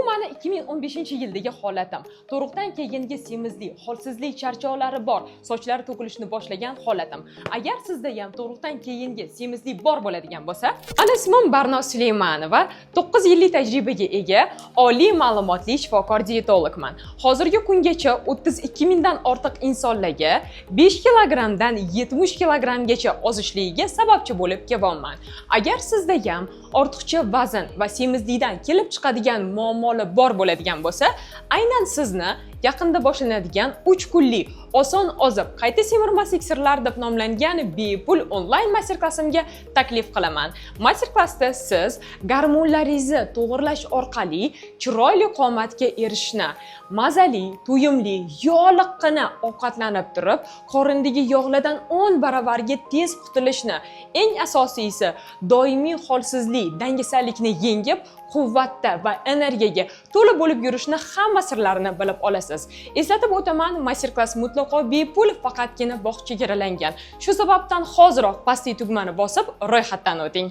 meni 2015-yildagi holatim. Tug'ruqdan keyingi semizlik, holsizlik charchovlari bor, sochlari to'kilishni boshlagan holatim. Agar sizda ham tug'ruqdan keyingi semizlik bor bo'ladigan bo'lsa, ana ismim Barno Suleymanova, 9 yillik tajribaga ega, oliy ma'lumotli shifokor diyetologman. Hozirgi kungacha 32 mingdan ortiq insonlarga 5 kilogramdan 70 kilogramgacha ozishligiga sababchi bo'lib kelyapman. Agar sizda ham ortiqcha vazn va semizlikdan kelib chiqadigan muammolar bor bo'ladigan bo'lsa, aynan sizni yaqinda boshlanadigan 3 kunlik oson ozib qayta semirmaslik sirlari deb nomlangan bepul onlayn master-klassimga taklif qilaman. Master-klassda siz gormonlaringizni to'g'irlash orqali chiroyli qomatga erishishni, mazali, to'yimli, yog'liqqina ovqatlanib turib, qorindagi yog'lardan 10 baravarga tez qutulishni, eng asosiysi doimiy holsizlik, dangasalikni yengib, quvvatda va energiyaga to'la bo'lib yurishni hamma sirlarini bilib olasiz. Eslatib o'taman, master-klass mutlaqo bepul, faqatgina vaqt chegaralangan. Shu sababdan hoziroq pastki tugmani bosib ro'yxatdan o'ting.